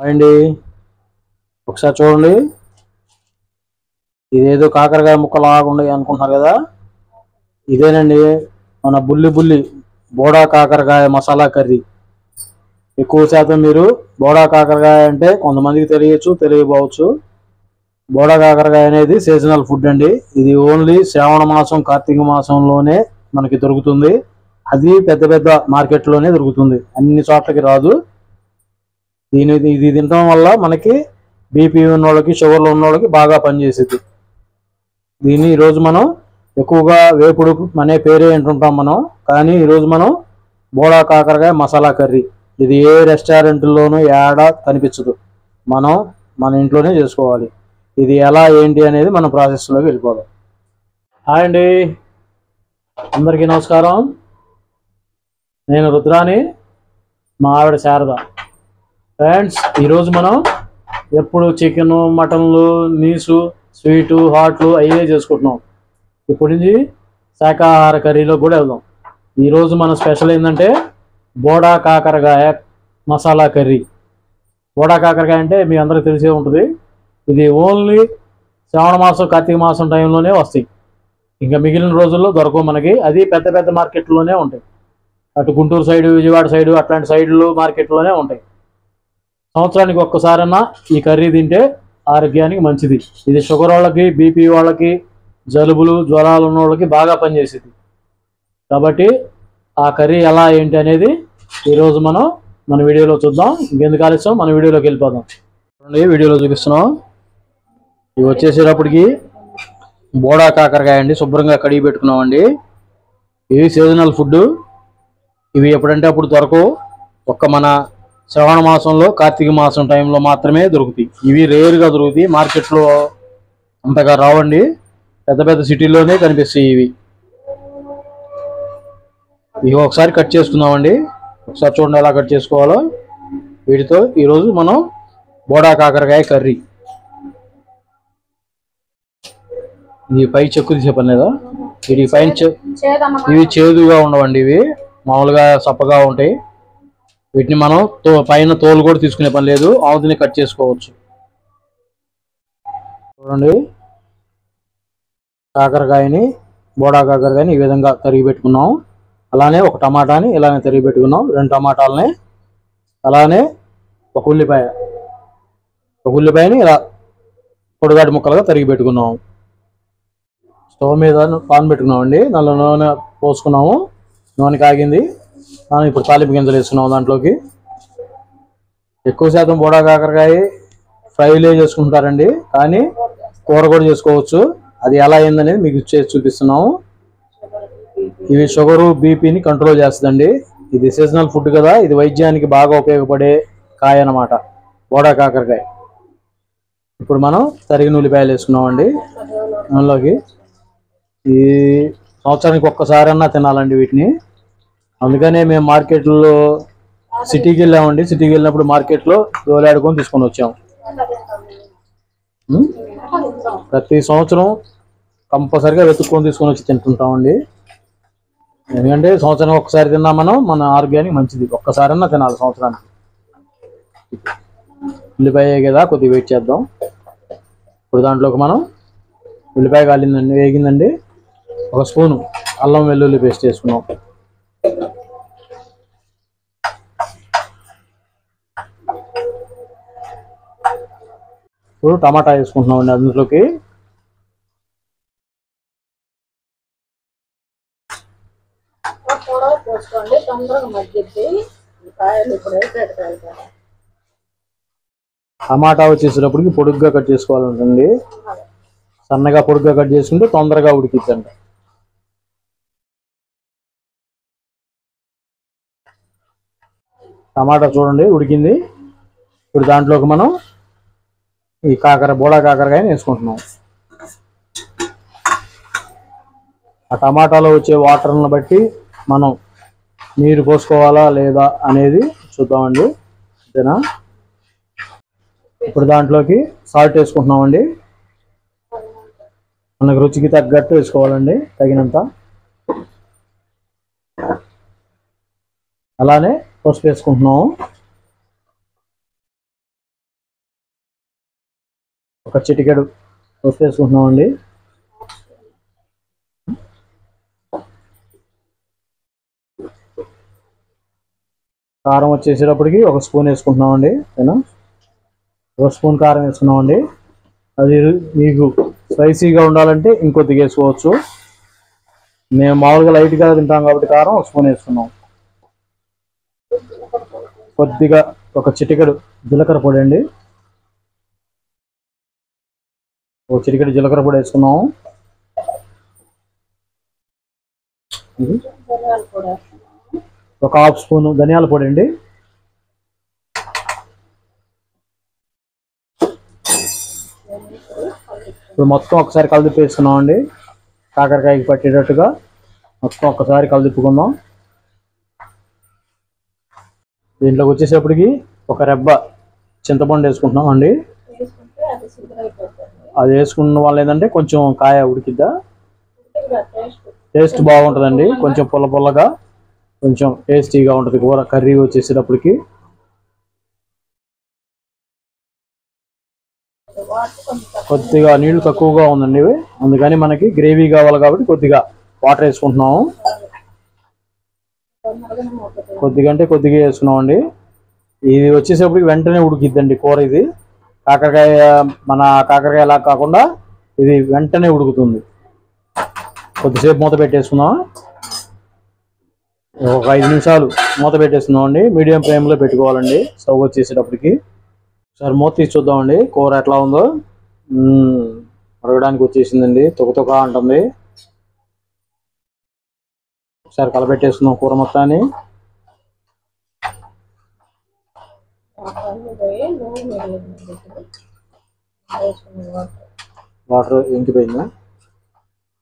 అండి ఒకసారి చూడండి. ఇదేదో కాకరకాయ ముక్కలాగా ఉండే అనుకుంటున్నారు కదా, ఇదేనండి మన బుల్లి బోడా కాకరకాయ మసాలా కర్రీ. ఎక్కువ శాతం మీరు బోడా కాకరకాయ అంటే కొంతమందికి తెలియచ్చు, తెలియకపోవచ్చు. బోడా కాకరకాయ అనేది సీజనల్ ఫుడ్ అండి. ఇది ఓన్లీ శ్రావణ మాసం కార్తీక మాసంలోనే మనకి దొరుకుతుంది. అది పెద్ద పెద్ద మార్కెట్లోనే దొరుకుతుంది, అన్ని చోట్లకి రాదు. ఇది తినడం వల్ల మనకి బీపీ ఉన్న వాళ్ళకి, షుగర్లు ఉన్న వాళ్ళకి బాగా పనిచేసేది. దీన్ని ఈరోజు మనం ఎక్కువగా వేపుడు అనే పేరే వింటుంటాం మనం, కానీ ఈరోజు మనం బోడా కాకరకాయ మసాలా కర్రీ, ఇది ఏ రెస్టారెంట్లోనూ ఏడా కనిపించదు. మనం మన ఇంట్లోనే చేసుకోవాలి. ఇది ఎలా ఏంటి అనేది మన ప్రాసెస్లోకి వెళ్ళిపోదాం. హాయ్ అండి, అందరికీ నమస్కారం. నేను రుద్రాని, మా ఆవిడ శారద. ఫ్రెండ్స్, ఈరోజు మనం ఎప్పుడు చికెను, మటన్లు, నీసు, స్వీటు, హాట్లు అవే చేసుకుంటున్నాం. ఇప్పుడు నుంచి శాకాహార కర్రీలో కూడా వెళ్దాం. ఈరోజు మన స్పెషల్ ఏంటంటే బోడా కాకరకాయ మసాలా కర్రీ. బోడా కాకరకాయ అంటే మీ అందరికీ తెలిసే ఉంటుంది. ఇది ఓన్లీ శ్రావణ మాసం కార్తీక మాసం టైంలోనే వస్తాయి, ఇంకా మిగిలిన రోజుల్లో దొరకవు మనకి. అది పెద్ద పెద్ద మార్కెట్లోనే ఉంటాయి. అటు గుంటూరు సైడు, విజయవాడ సైడు, అట్లాంటి సైడ్లు మార్కెట్లోనే ఉంటాయి. సంవత్సరానికి ఒక్కసారన్నా ఈ కర్రీ తింటే ఆరోగ్యానికి మంచిది. ఇది షుగర్ వాళ్ళకి, బీపీ వాళ్ళకి, జలుబులు, జ్వరాలు ఉన్న వాళ్ళకి బాగా పనిచేసేది. కాబట్టి ఆ కర్రీ ఎలా ఏంటి అనేది ఈరోజు మనం మన వీడియోలో చూద్దాం. ఇంకెందుకు ఆలస్యం, మన వీడియోలోకి వెళ్ళిపోదాం. వీడియోలో చూపిస్తున్నాం. ఇవి వచ్చేసేటప్పటికి బోడా కాకరకాయ అండి, శుభ్రంగా కడిగి పెట్టుకున్నామండి. ఇవి సీజనల్ ఫుడ్. ఇవి ఎప్పుడంటే అప్పుడు దొరకవు. ఒక్క మన శ్రావణ మాసంలో కార్తీక మాసం టైంలో మాత్రమే దొరుకుతాయి. ఇవి రేర్గా దొరుకుతాయి, మార్కెట్లో అంతగా రావండి. పెద్ద పెద్ద సిటీల్లోనే కనిపిస్తాయి ఇవి. ఇవి ఒకసారి కట్ చేసుకుందామండి. ఒకసారి చూడండి ఎలా కట్ చేసుకోవాలో. వీటితో ఈరోజు మనం బోడా కాకరకాయ కర్రీ. ఇవి పై చెక్కు తీసే పని లేదా, ఇవి పైన ఇవి చేదుగా ఉండవండి. ఇవి మామూలుగా సప్పగా ఉంటాయి. వీటిని మనం పైన తోలు కూడా తీసుకునే పని లేదు, ఆవుని కట్ చేసుకోవచ్చు. చూడండి, కాకరకాయని, బోడా కాకరకాయని ఈ విధంగా తరిగి పెట్టుకున్నాం. అలానే ఒక టమాటాని ఇలానే తరిగి పెట్టుకున్నాం, 2 టమాటాలని. అలానే ఒక ఉల్లిపాయని ఇలా పొడిగాటి ముక్కలుగా తరిగి పెట్టుకున్నాం. స్టవ్ మీద పాన్ పెట్టుకున్నామండి, నల్ల నూనె పోసుకున్నాము. నూనె కాగింది. ఇప్పుడు తాలింపు గింజలు వేసుకున్నాము దాంట్లోకి. ఎక్కువ శాతం బోడా కాకరకాయ ఫ్రైలే చేసుకుంటారండి, కానీ కూర కూడా చేసుకోవచ్చు. అది ఎలా అయిందనేది మీకు చేసి చూపిస్తున్నాము. ఇవి షుగరు, బీపీని కంట్రోల్ చేస్తుందండి. ఇది సీజనల్ ఫుడ్ కదా, ఇది వైద్యానికి బాగా ఉపయోగపడే కాయ అన్నమాట బోడా కాకరకాయ. ఇప్పుడు మనం తరిగిన ఉల్లిపాయలు వేసుకున్నామండి అందులోకి. ఈ సంవత్సరానికి ఒక్కసారన్నా తినాలండి వీటిని. అందుకనే మేము మార్కెట్లో సిటీకి వెళ్ళామండి. సిటీకి వెళ్ళినప్పుడు మార్కెట్లో దోలాడుకొని తీసుకొని వచ్చాము. ప్రతి సంవత్సరం కంపల్సరిగా వెతుక్కొని తీసుకొని వచ్చి తింటుంటామండి. ఎందుకంటే సంవత్సరం ఒక్కసారి తిన్నా మన ఆరోగ్యానికి మంచిది. ఒక్కసారన్నా తినాలి సంవత్సరానికి. ఉల్లిపాయ కదా, కొద్దిగా వెయిట్ చేద్దాం. ఇప్పుడు దాంట్లోకి మనం ఉల్లిపాయ వేగిందండి. 1 స్పూను అల్లం వెల్లుల్లి పేస్ట్ వేసుకున్నాం. ఇప్పుడు టమాటా వేసుకుంటున్నామండి అందులోకి. టమాటా వచ్చేసేటప్పటికి పొడుగ్గా కట్ చేసుకోవాలంటండి. సన్నగా పొడుగ్గా కట్ చేసుకుంటే తొందరగా ఉడికిద్దండి. టమాటా చూడండి ఉడికింది. ఇప్పుడు దాంట్లోకి మనం ఈ బోడా కాకరకాయని వేసుకుంటున్నాం. ఆ టమాటాలో వచ్చే వాటర్ని బట్టి మనం నీరు పోసుకోవాలా లేదా అనేది చూద్దామండి. అంతేనా? ఇప్పుడు దాంట్లోకి సాల్ట్ వేసుకుంటున్నామండి. మనకు రుచికి తగ్గట్టు వేసుకోవాలండి, తగినంత. అలానే పసుపు వేసుకుంటున్నాము. ఒక చిటికెడు ఉప్పు వేసుకుంటున్నామండి. కారం వచ్చేసేటప్పటికి ఒక స్పూన్ వేసుకుంటున్నామండి. ఓకేనా, ఒక స్పూన్ కారం వేసుకున్నామండి. అది మీకు స్పైసీగా ఉండాలంటే ఇంకొద్దిగా వేసుకోవచ్చు. మేము మామూలుగా లైట్గా తింటాం కాబట్టి కారం ఒక స్పూన్ వేసుకున్నాం. కొద్దిగా ఒక చిటికెడు జీలకర్ర పొడి అండి, ఒక చిటికెడు జీలకర్ర పొడి వేసుకున్నాము. ఒక హాఫ్ స్పూన్ ధనియాల పొడి అండి. ఇప్పుడు మొత్తం ఒకసారి కలిపి వేసుకున్నామండి. కాకరకాయకి పట్టేటట్టుగా మొత్తం ఒకసారి కలిపుకుందాం. దీంట్లోకి వచ్చేసేపటికి ఒక రెబ్బ చింతపండు వేసుకుంటున్నాం అండి. అది వేసుకున్న వాళ్ళు ఏంటంటే కొంచెం కాయ ఉడికిద్దా, టేస్ట్ బాగుంటుందండి. కొంచెం పుల్ల పుల్లగా కొంచెం టేస్టీగా ఉంటుంది కూర కర్రీ వచ్చేసేటప్పటికి. కొద్దిగా నీళ్లు తక్కువగా ఉందండి, అందుకని మనకి గ్రేవీ కావాలి కాబట్టి కొద్దిగా వాటర్ వేసుకుంటున్నాము. కొద్దిగా అంటే కొద్దిగా వేసుకున్నామండి. ఇది వచ్చేసేపటికి వెంటనే ఉడికిద్దండి కూర. ఇది కాకరకాయ మన కాకరకాయ లాగా కాకుండా ఇది వెంటనే ఉడుకుతుంది. కొద్దిసేపు మూత పెట్టేసుకుందాం. ఒక 5 నిమిషాలు మూత పెట్టేస్తున్నాం అండి. మీడియం ఫ్లేమ్లో పెట్టుకోవాలండి స్టవ్ వచ్చేసేటప్పటికి. ఒకసారి మూత తీసి చూద్దామండి కూర ఎట్లా ఉందో. ఉడకడానికి వచ్చేసిందండి, తొక్క అంటుంది. ఒకసారి కలపెట్టేస్తున్నాం కూర మొత్తాన్ని. వాటర్ ఇంకిపోయిందా?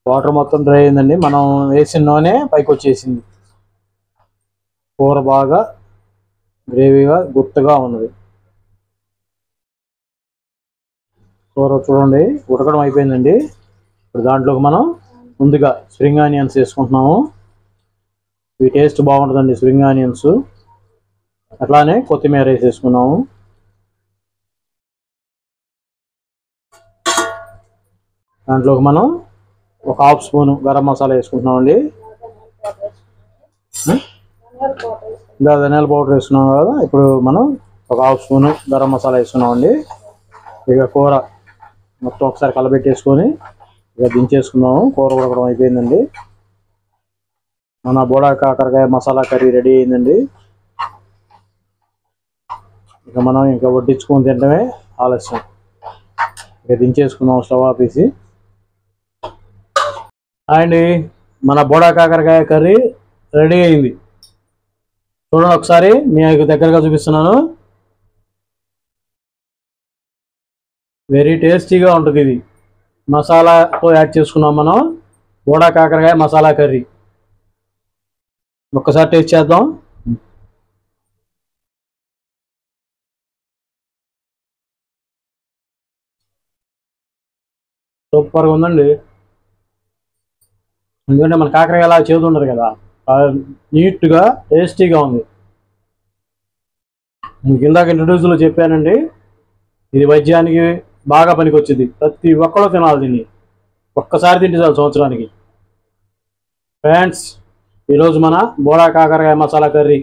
వాటర్ మొత్తం డ్రై అయిందండి. మనం వేసిన నూనె పైకి వచ్చేసింది. కూర బాగా గ్రేవీగా గుత్తగా ఉన్నది. కూర చూడండి ఉడకడం అయిపోయిందండి. ఇప్పుడు దాంట్లోకి మనం ముందుగా స్ప్రింగ్ ఆనియన్స్ వేసుకుంటున్నాము. ఈ టేస్ట్ బాగుంటుందండి స్ప్రింగ్ ఆనియన్స్. అట్లానే కొత్తిమీర వేసేసుకున్నాము. దాంట్లోకి మనం ఒక హాఫ్ స్పూన్ గరం మసాలా వేసుకుంటున్నామండి. ఇంకా ధనియాల పౌడర్ వేసుకున్నాం కదా, ఇప్పుడు మనం ఒక హాఫ్ స్పూన్ గరం మసాలా వేసుకున్నామండి. ఇక కూర మొత్తం ఒకసారి కలబెట్టేసుకొని ఇక దించేసుకున్నాము. కూర ఉడకడం అయిపోయిందండి. మన బోడా కాకరకాయ మసాలా కర్రీ రెడీ అయిందండి. ఇక మనం ఇంకా వడ్డించుకొని తింటమే ఆలస్యం. ఇక దించేసుకున్నాం స్టవ్ ఆపేసి. అండి మన బోడా కాకరకాయ కర్రీ రెడీ అయింది. చూడండి ఒకసారి మీకు దగ్గరగా చూపిస్తున్నాను. వెరీ టేస్టీగా ఉంటుంది. ఇది మసాలాతో యాడ్ చేసుకున్నాం మనం, బోడా కాకరకాయ మసాలా కర్రీ. ఒక్కసారి టేస్ట్ చేద్దాం. సూపర్గా ఉందండి. ఎందుకంటే మన కాకరకాయ అలా చేదు ఉండదు కదా, నీట్గా టేస్టీగా ఉంది. మీకు ఇందాక ఇంట్రడ్యూస్లో చెప్పానండి, ఇది వైద్యానికి బాగా పనికొచ్చింది. ప్రతి ఒక్కరూ తినాలి దీన్ని. ఒక్కసారి తింటే చాలు సంవత్సరానికి. ఫ్రెండ్స్, ఈరోజు మన బోడా కాకరకాయ మసాలా కర్రీ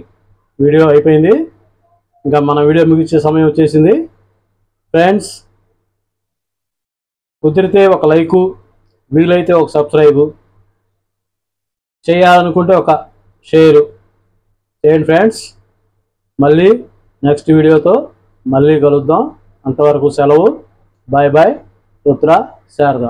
వీడియో అయిపోయింది. ఇంకా మన వీడియో ముగించే సమయం వచ్చేసింది. ఫ్రెండ్స్, కుదిరితే ఒక లైకు, వీలైతే ఒక సబ్స్క్రైబు చేయాలనుకుంటే ఒక షేరు చేయండి ఫ్రెండ్స్. మళ్ళీ నెక్స్ట్ వీడియోతో మళ్ళీ కలుద్దాం. అంతవరకు సెలవు. Bye bye. రుద్ర శారద.